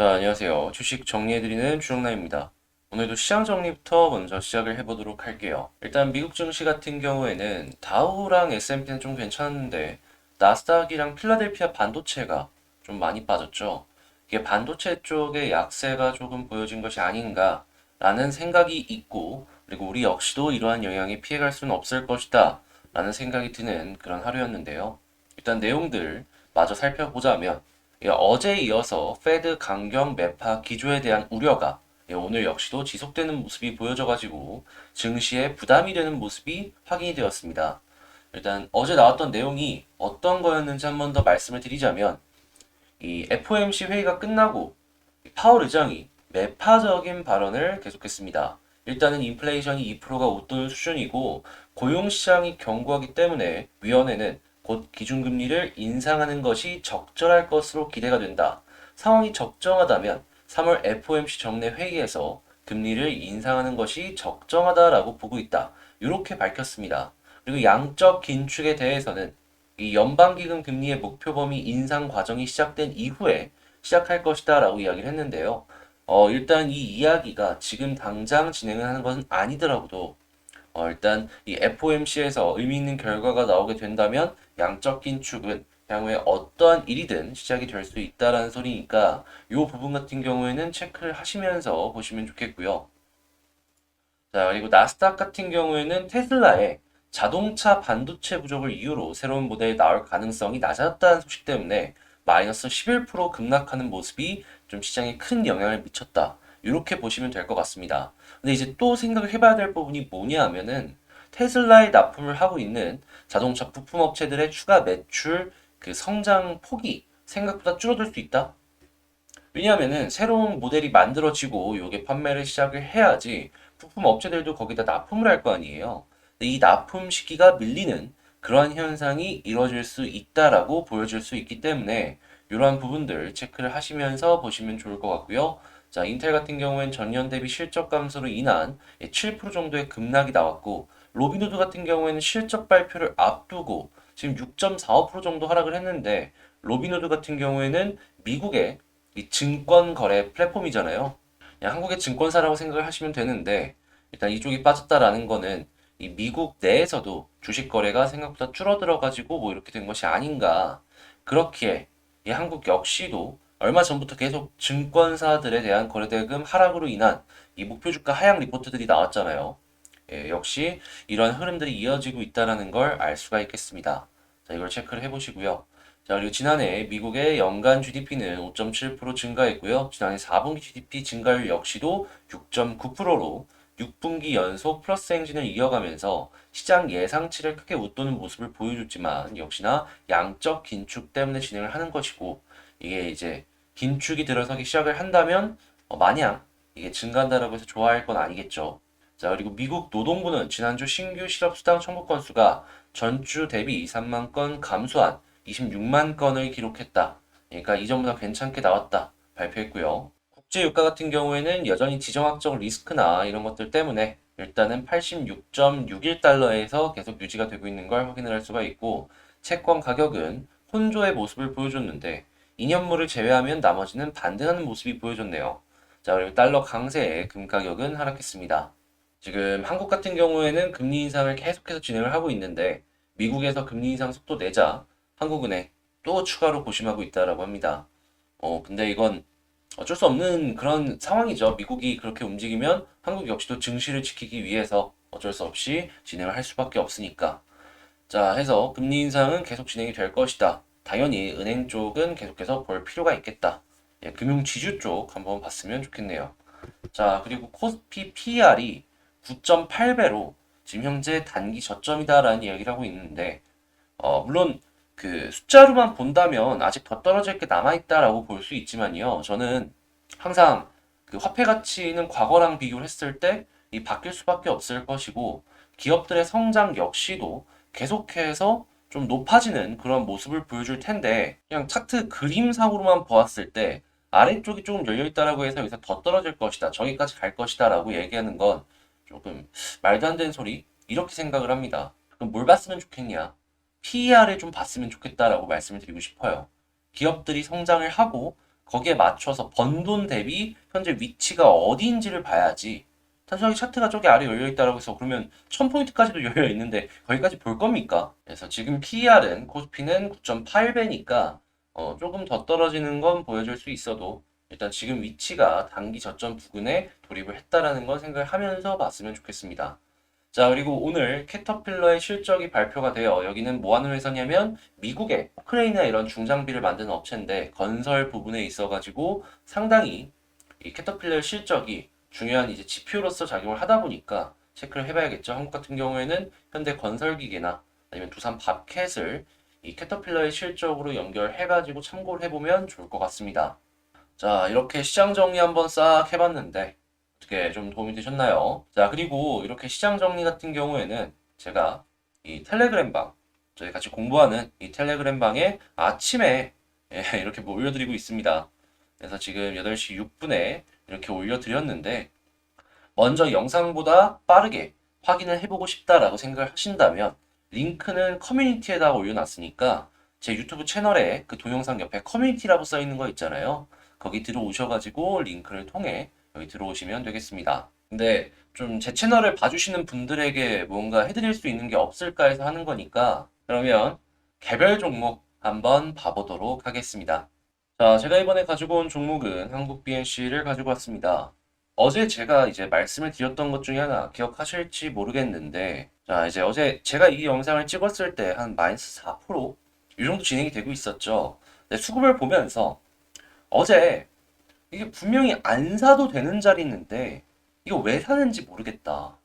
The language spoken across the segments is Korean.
자, 안녕하세요. 주식 정리해드리는 주영남입니다. 오늘도 시장 정리부터 먼저 시작을 해보도록 할게요. 일단 미국 증시 같은 경우에는 다우랑 S&P는 좀 괜찮은데 나스닥이랑 필라델피아 반도체가 좀 많이 빠졌죠. 이게 반도체 쪽의 약세가 조금 보여진 것이 아닌가라는 생각이 있고, 그리고 우리 역시도 이러한 영향에 피해갈 수는 없을 것이다 라는 생각이 드는 그런 하루였는데요. 일단 내용들 마저 살펴보자면, 어제에 이어서 페드 강경 매파 기조에 대한 우려가 오늘 역시도 지속되는 모습이 보여져가지고 증시에 부담이 되는 모습이 확인이 되었습니다. 일단 어제 나왔던 내용이 어떤 거였는지 한번 더 말씀을 드리자면, 이 FOMC 회의가 끝나고 파월 의장이 매파적인 발언을 계속했습니다. 일단은 인플레이션이 2%가 웃도는 수준이고 고용시장이 견고하기 때문에 위원회는 곧 기준금리를 인상하는 것이 적절할 것으로 기대가 된다. 상황이 적정하다면 3월 FOMC 정례 회의에서 금리를 인상하는 것이 적정하다라고 보고 있다. 이렇게 밝혔습니다. 그리고 양적 긴축에 대해서는 이 연방기금 금리의 목표 범위 인상 과정이 시작된 이후에 시작할 것이다 라고 이야기를 했는데요. 일단 이 이야기가 지금 당장 진행을 하는 것은 아니더라도 일단 이 FOMC에서 의미 있는 결과가 나오게 된다면 양적 긴축은 향후에 어떠한 일이든 시작이 될 수 있다라는 소리니까 이 부분 같은 경우에는 체크를 하시면서 보시면 좋겠고요. 자, 그리고 나스닥 같은 경우에는 테슬라의 자동차 반도체 부족을 이유로 새로운 모델이 나올 가능성이 낮아졌다는 소식 때문에 마이너스 11% 급락하는 모습이 좀 시장에 큰 영향을 미쳤다. 이렇게 보시면 될 것 같습니다. 근데 이제 또 생각을 해봐야 될 부분이 뭐냐 하면은 테슬라에 납품을 하고 있는 자동차 부품 업체들의 추가 매출 그 성장 폭이 생각보다 줄어들 수 있다. 왜냐하면은 새로운 모델이 만들어지고 요게 판매를 시작을 해야지 부품 업체들도 거기다 납품을 할 거 아니에요. 근데 이 납품 시기가 밀리는 그러한 현상이 이루어질 수 있다라고 보여질 수 있기 때문에 이러한 부분들 체크를 하시면서 보시면 좋을 것 같고요. 자, 인텔 같은 경우엔 전년 대비 실적 감소로 인한 7% 정도의 급락이 나왔고, 로비노드 같은 경우에는 실적 발표를 앞두고 지금 6.45% 정도 하락을 했는데, 로비노드 같은 경우에는 미국의 이 증권 거래 플랫폼이잖아요. 그냥 한국의 증권사라고 생각을 하시면 되는데, 일단 이쪽이 빠졌다라는 거는 이 미국 내에서도 주식 거래가 생각보다 줄어들어가지고 뭐 이렇게 된 것이 아닌가. 그렇기에 이 한국 역시도 얼마 전부터 계속 증권사들에 대한 거래대금 하락으로 인한 이 목표 주가 하향 리포트들이 나왔잖아요. 역시 이런 흐름들이 이어지고 있다는 걸 알 수가 있겠습니다. 자, 이걸 체크를 해보시고요. 자, 그리고 지난해 미국의 연간 GDP는 5.7% 증가했고요. 지난해 4분기 GDP 증가율 역시도 6.9%로 6분기 연속 플러스 행진을 이어가면서 시장 예상치를 크게 웃도는 모습을 보여줬지만 역시나 양적 긴축 때문에 진행을 하는 것이고, 이게 이제 긴축이 들어서기 시작을 한다면 마냥 이게 증가한다라고 해서 좋아할 건 아니겠죠. 자, 그리고 미국 노동부는 지난주 신규 실업수당 청구 건수가 전주 대비 3만 건 감소한 26만 건을 기록했다. 그러니까 이전보다 괜찮게 나왔다. 발표했고요. 국제유가 같은 경우에는 여전히 지정학적 리스크나 이런 것들 때문에 일단은 86.61달러에서 계속 유지가 되고 있는 걸 확인을 할 수가 있고, 채권 가격은 혼조의 모습을 보여줬는데 2년물을 제외하면 나머지는 반등하는 모습이 보여줬네요. 자, 그리고 달러 강세에 금 가격은 하락했습니다. 지금 한국 같은 경우에는 금리 인상을 계속해서 진행을 하고 있는데 미국에서 금리 인상 속도 내자 한국은행 또 추가로 고심하고 있다라고 합니다. 근데 이건 어쩔 수 없는 그런 상황이죠. 미국이 그렇게 움직이면 한국 역시도 증시를 지키기 위해서 어쩔 수 없이 진행을 할 수밖에 없으니까. 자, 해서 금리 인상은 계속 진행이 될 것이다. 당연히 은행 쪽은 계속해서 볼 필요가 있겠다. 예, 금융 지주 쪽 한번 봤으면 좋겠네요. 자, 그리고 코스피 PER이 9.8배로 지금 현재 단기 저점이다라는 이야기를 하고 있는데, 물론 그 숫자로만 본다면 아직 더 떨어질 게 남아있다라고 볼 수 있지만요. 저는 항상 그 화폐 가치는 과거랑 비교를 했을 때 이 바뀔 수밖에 없을 것이고, 기업들의 성장 역시도 계속해서 좀 높아지는 그런 모습을 보여줄 텐데, 그냥 차트 그림상으로만 보았을 때 아래쪽이 조금 열려있다라고 해서 여기서 더 떨어질 것이다, 저기까지 갈 것이다 라고 얘기하는 건 조금 말도 안 되는 소리, 이렇게 생각을 합니다. 그럼 뭘 봤으면 좋겠냐? PER을 좀 봤으면 좋겠다라고 말씀을 드리고 싶어요. 기업들이 성장을 하고 거기에 맞춰서 번 돈 대비 현재 위치가 어디인지를 봐야지. 단순하게 차트가 저기 아래 열려 있다라고 해서 그러면 1000포인트까지도 열려 있는데 거기까지 볼 겁니까? 그래서 지금 PER은 코스피는 9.8배니까 조금 더 떨어지는 건 보여줄 수 있어도 일단 지금 위치가 단기 저점 부근에 돌입을 했다라는 건 생각을 하면서 봤으면 좋겠습니다. 자, 그리고 오늘 캐터필러의 실적이 발표가 돼요. 여기는 뭐 하는 회사냐면 미국의 포크레인이나 이런 중장비를 만드는 업체인데 건설 부분에 있어가지고 상당히 이 캐터필러의 실적이 중요한 이제 지표로서 작용을 하다 보니까 체크를 해봐야겠죠. 한국 같은 경우에는 현대 건설기계나 아니면 두산 밥캣을 이 캐터필러의 실적으로 연결해가지고 참고를 해보면 좋을 것 같습니다. 자, 이렇게 시장 정리 한번 싹 해봤는데 어떻게 좀 도움이 되셨나요? 자, 그리고 이렇게 시장 정리 같은 경우에는 제가 이 텔레그램 방, 저희 같이 공부하는 이 텔레그램 방에 아침에 이렇게 뭐 올려드리고 있습니다. 그래서 지금 8시 6분에 이렇게 올려드렸는데 먼저 영상보다 빠르게 확인을 해보고 싶다라고 생각을 하신다면 링크는 커뮤니티에다가 올려놨으니까 제 유튜브 채널에 그 동영상 옆에 커뮤니티라고 써있는 거 있잖아요. 거기 들어오셔가지고 링크를 통해 여기 들어오시면 되겠습니다. 근데 좀 제 채널을 봐주시는 분들에게 뭔가 해드릴 수 있는 게 없을까 해서 하는 거니까 그러면 개별 종목 한번 봐보도록 하겠습니다. 자, 제가 이번에 가지고 온 종목은 한국 BNC를 가지고 왔습니다. 어제 제가 이제 말씀을 드렸던 것 중에 하나 기억하실지 모르겠는데, 자, 이제 어제 제가 이 영상을 찍었을 때 한 마이너스 4%? 이 정도 진행이 되고 있었죠. 근데 수급을 보면서 어제 이게 분명히 안 사도 되는 자리인데, 이거 왜 사는지 모르겠다.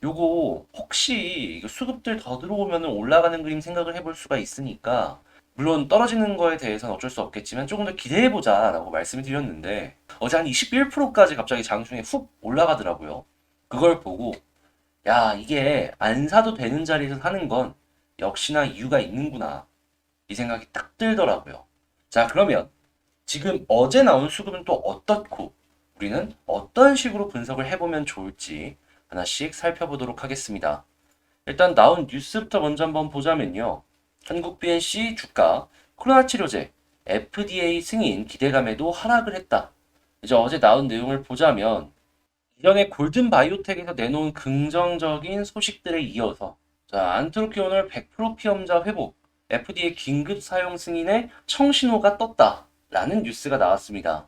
요거 혹시 이거 수급들 더 들어오면 올라가는 그림 생각을 해볼 수가 있으니까 물론 떨어지는 거에 대해서는 어쩔 수 없겠지만 조금 더 기대해보자 라고 말씀을 드렸는데 어제 한 21%까지 갑자기 장중에 훅 올라가더라고요. 그걸 보고 야 이게 안 사도 되는 자리에서 사는 건 역시나 이유가 있는구나 이 생각이 딱 들더라고요. 자 그러면 지금 어제 나온 수급은 또 어떻고 우리는 어떤 식으로 분석을 해보면 좋을지 하나씩 살펴보도록 하겠습니다. 일단 나온 뉴스부터 먼저 한번 보자면요. 한국 BNC 주가 코로나 치료제 FDA 승인 기대감에도 하락을 했다. 이제 어제 나온 내용을 보자면 이전에 골든 바이오텍에서 내놓은 긍정적인 소식들에 이어서 자, 안트로키오놀 100% 피험자 회복 FDA 긴급 사용 승인의 청신호가 떴다라는 뉴스가 나왔습니다.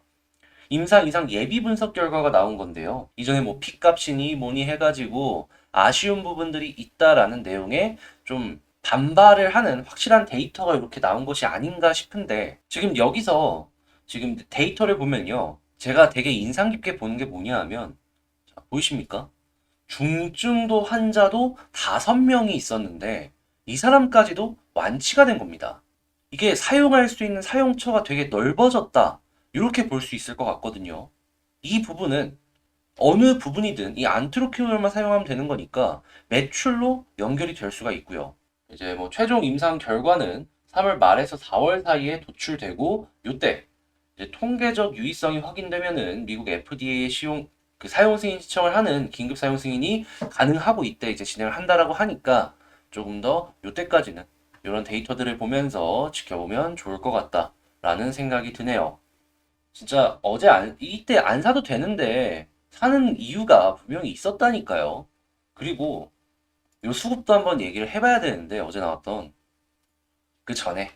임상 이상 예비 분석 결과가 나온 건데요. 이전에 뭐 P값이니 뭐니 해가지고 아쉬운 부분들이 있다라는 내용에 좀 반발을 하는 확실한 데이터가 이렇게 나온 것이 아닌가 싶은데 지금 여기서 지금 데이터를 보면요. 제가 되게 인상 깊게 보는 게 뭐냐 하면 자, 보이십니까? 중증도 환자도 5명이 있었는데 이 사람까지도 완치가 된 겁니다. 이게 사용할 수 있는 사용처가 되게 넓어졌다. 이렇게 볼 수 있을 것 같거든요. 이 부분은 어느 부분이든 이 안트로키놀만 사용하면 되는 거니까 매출로 연결이 될 수가 있고요. 이제 뭐 최종 임상 결과는 3월 말에서 4월 사이에 도출되고 요때 이제 통계적 유의성이 확인되면은 미국 FDA의 그 사용 승인 신청을 하는 긴급 사용 승인이 가능하고 이때 이제 진행을 한다라고 하니까 조금 더 요때까지는 이런 데이터들을 보면서 지켜보면 좋을 것 같다라는 생각이 드네요. 진짜 이때 안 사도 되는데 사는 이유가 분명히 있었다니까요. 그리고 요 수급도 한번 얘기를 해봐야 되는데 어제 나왔던 그 전에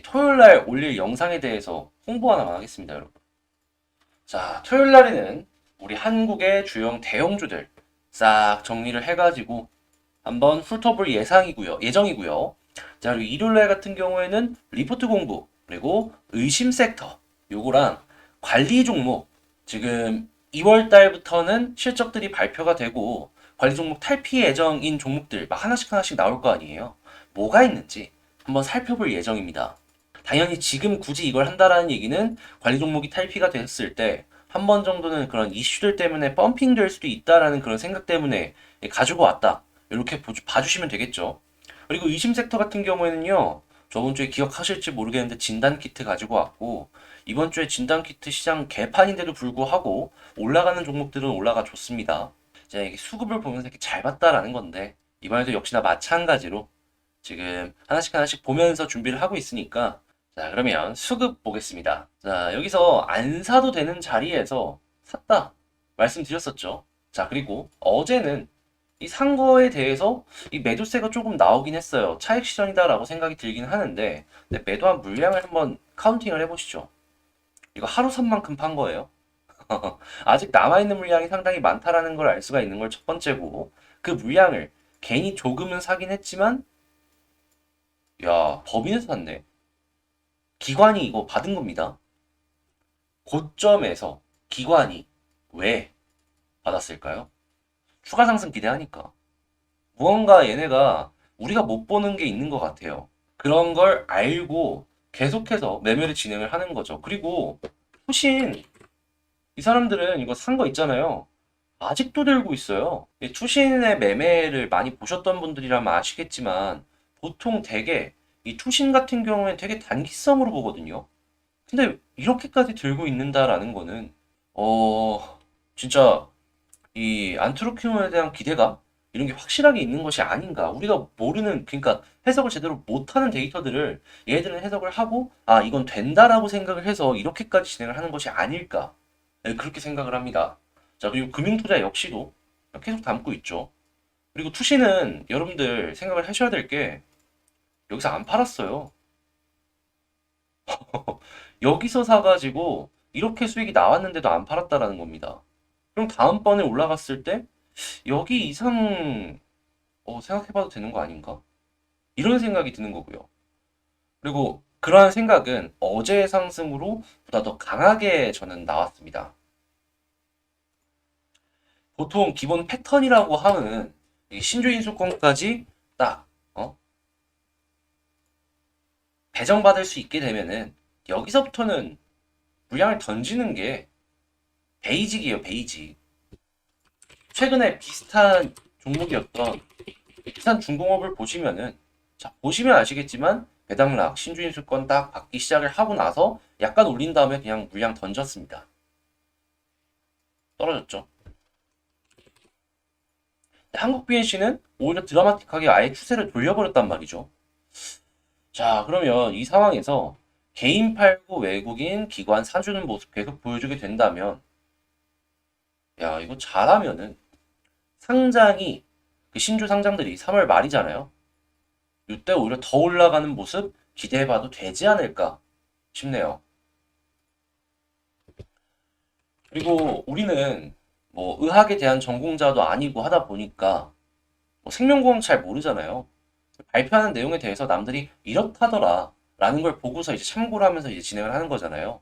토요일 날 올릴 영상에 대해서 홍보 하나만 하겠습니다, 여러분. 자, 토요일 날에는 우리 한국의 주요 대형주들 싹 정리를 해가지고 한번 훑어볼 예정이고요. 자, 그리고 일요일 날 같은 경우에는 리포트 공부 그리고 의심 섹터 요거랑 관리 종목 지금 2월 달부터는 실적들이 발표가 되고 관리 종목 탈피 예정인 종목들 막 하나씩 나올 거 아니에요. 뭐가 있는지 한번 살펴볼 예정입니다. 당연히 지금 굳이 이걸 한다라는 얘기는 관리 종목이 탈피가 됐을 때 한 번 정도는 그런 이슈들 때문에 펌핑 될 수도 있다라는 그런 생각 때문에 가지고 왔다. 이렇게 봐주시면 되겠죠. 그리고 의심 섹터 같은 경우에는요. 저번 주에 기억하실지 모르겠는데 진단키트 가지고 왔고 이번 주에 진단키트 시장 개판인데도 불구하고 올라가는 종목들은 올라가 줬습니다. 제가 이게 수급을 보면서 이렇게 잘 봤다라는 건데 이번에도 역시나 마찬가지로 지금 하나씩 보면서 준비를 하고 있으니까 자, 그러면 수급 보겠습니다. 자, 여기서 안 사도 되는 자리에서 샀다 말씀드렸었죠. 자, 그리고 어제는 이 산 거에 대해서 이 매도세가 조금 나오긴 했어요. 차익 실현이다라고 생각이 들긴 하는데, 근데 매도한 물량을 한번 카운팅을 해보시죠. 이거 하루 산 만큼 판 거예요. 아직 남아있는 물량이 상당히 많다라는 걸 알 수가 있는 걸 첫 번째고, 그 물량을 괜히 조금은 사긴 했지만, 야, 법인에서 샀네. 기관이 이거 받은 겁니다. 고점에서 기관이 왜 받았을까요? 추가 상승 기대하니까. 무언가 얘네가 우리가 못 보는 게 있는 것 같아요. 그런 걸 알고 계속해서 매매를 진행을 하는 거죠. 그리고 투신, 이 사람들은 이거 산 거 있잖아요. 아직도 들고 있어요. 이 투신의 매매를 많이 보셨던 분들이라면 아시겠지만 보통 되게 이 투신 같은 경우엔 되게 단기성으로 보거든요. 근데 이렇게까지 들고 있는다라는 거는 진짜 이 안트로큐노에 대한 기대감 이런 게 확실하게 있는 것이 아닌가. 우리가 모르는 그러니까 해석을 제대로 못하는 데이터들을 얘들은 해석을 하고 아 이건 된다라고 생각을 해서 이렇게까지 진행을 하는 것이 아닐까. 네, 그렇게 생각을 합니다. 자 그리고 금융투자 역시도 계속 담고 있죠. 그리고 투시는 여러분들 생각을 하셔야 될 게 여기서 안 팔았어요. 여기서 사가지고 이렇게 수익이 나왔는데도 안 팔았다라는 겁니다. 그럼 다음번에 올라갔을 때 여기 이상 생각해봐도 되는 거 아닌가? 이런 생각이 드는 거고요. 그리고 그러한 생각은 어제의 상승으로 보다 더 강하게 저는 나왔습니다. 보통 기본 패턴이라고 하면 이 신주인수권까지 딱 배정받을 수 있게 되면은 여기서부터는 물량을 던지는 게 베이직이에요, 베이직. 최근에 비슷한 종목이었던 비슷한 중공업을 보시면은 자 보시면 아시겠지만 배당락 신주인수권 딱 받기 시작을 하고 나서 약간 올린 다음에 그냥 물량 던졌습니다. 떨어졌죠. 한국 BNC는 오히려 드라마틱하게 아예 추세를 돌려버렸단 말이죠. 자 그러면 이 상황에서 개인 팔고 외국인 기관 사주는 모습 계속 보여주게 된다면 야 이거 잘하면은 상장이 그 신주 상장들이 3월 말이잖아요. 이때 오히려 더 올라가는 모습 기대해봐도 되지 않을까 싶네요. 그리고 우리는 뭐 의학에 대한 전공자도 아니고 하다 보니까 뭐 생명공학 잘 모르잖아요. 발표하는 내용에 대해서 남들이 이렇다더라 라는 걸 보고서 이제 참고를 하면서 이제 진행을 하는 거잖아요.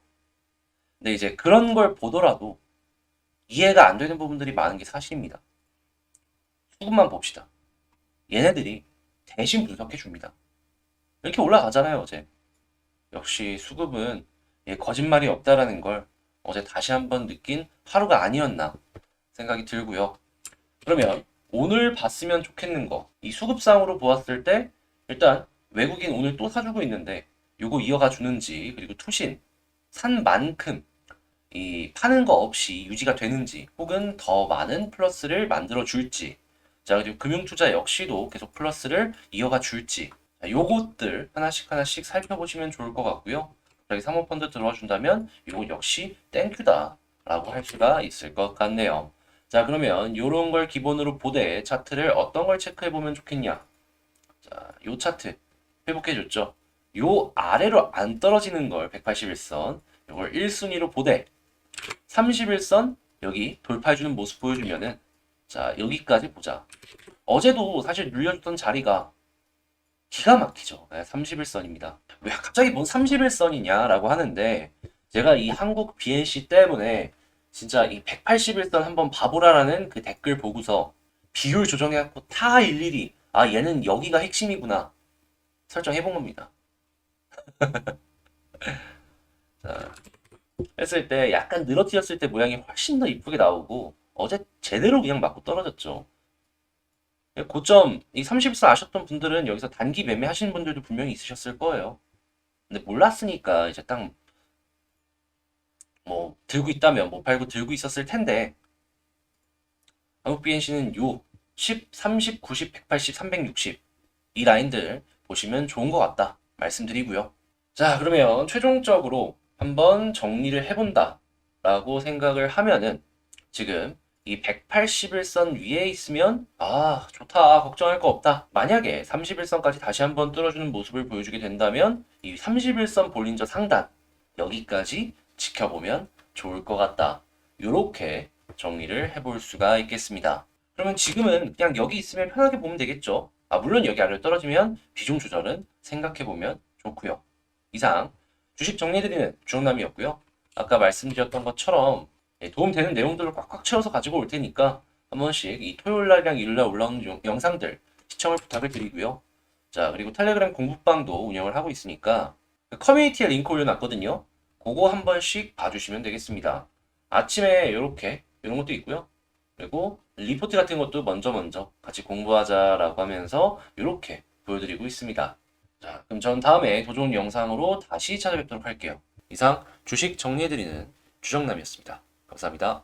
근데 이제 그런 걸 보더라도 이해가 안 되는 부분들이 많은 게 사실입니다. 수급만 봅시다. 얘네들이 대신 분석해 줍니다. 이렇게 올라가잖아요, 어제. 역시 수급은 거짓말이 없다라는 걸 어제 다시 한번 느낀 하루가 아니었나 생각이 들고요. 그러면 오늘 봤으면 좋겠는 거, 이 수급상으로 보았을 때 일단 외국인 오늘 또 사주고 있는데 요거 이어가 주는지 그리고 투신 산 만큼 이 파는 거 없이 유지가 되는지 혹은 더 많은 플러스를 만들어 줄지 자 그리고 금융투자 역시도 계속 플러스를 이어가 줄지 자, 요것들 하나씩 하나씩 살펴보시면 좋을 것 같고요. 갑자기 사모펀드 들어와 준다면 요거 역시 땡큐다 라고 할 수가 있을 것 같네요. 자 그러면 요런 걸 기본으로 보되 차트를 어떤 걸 체크해 보면 좋겠냐. 자, 요 차트 회복해 줬죠. 요 아래로 안 떨어지는 걸 181선 요걸 1순위로 보되 31선 여기 돌파해주는 모습 보여주면은 자 여기까지 보자. 어제도 사실 눌려줬던 자리가 기가 막히죠. 31선입니다. 왜 갑자기 뭔 31선이냐라고 하는데 제가 이 한국 BNC 때문에 진짜 이 181선 한번 봐보라라는 그 댓글 보고서 비율 조정해갖고 다 일일이 아 얘는 여기가 핵심이구나 설정해본 겁니다. 자, 했을 때 약간 늘어뜨렸을 때 모양이 훨씬 더 이쁘게 나오고 어제 제대로 그냥 맞고 떨어졌죠. 고점 이 30선 아셨던 분들은 여기서 단기 매매 하시는 분들도 분명히 있으셨을 거예요. 근데 몰랐으니까 이제 딱 뭐 들고 있다면 못 팔고 들고 있었을 텐데 한국 BNC는 요 10, 30, 90, 180, 360 이 라인들 보시면 좋은 것 같다 말씀드리고요. 자, 그러면 최종적으로 한번 정리를 해본다 라고 생각을 하면은 지금 이 181선 위에 있으면 아, 좋다. 걱정할 거 없다. 만약에 31선까지 다시 한번 뚫어주는 모습을 보여주게 된다면 이 31선 볼린저 상단 여기까지 지켜보면 좋을 것 같다. 요렇게 정리를 해볼 수가 있겠습니다. 그러면 지금은 그냥 여기 있으면 편하게 보면 되겠죠. 아, 물론 여기 아래로 떨어지면 비중 조절은 생각해보면 좋고요. 이상 주식 정리해드리는 주영남이었고요. 아까 말씀드렸던 것처럼 도움되는 내용들을 꽉꽉 채워서 가지고 올 테니까 한 번씩 이 토요일날이랑 일요일날 올라오는 영상들 시청을 부탁을 드리고요. 자, 그리고 텔레그램 공부방도 운영을 하고 있으니까 그 커뮤니티에 링크 올려놨거든요. 그거 한 번씩 봐주시면 되겠습니다. 아침에 이렇게 이런 것도 있고요. 그리고 리포트 같은 것도 먼저 같이 공부하자라고 하면서 이렇게 보여드리고 있습니다. 자, 그럼 전 다음에 더 좋은 영상으로 다시 찾아뵙도록 할게요. 이상 주식 정리해드리는 주정남이었습니다. 감사합니다.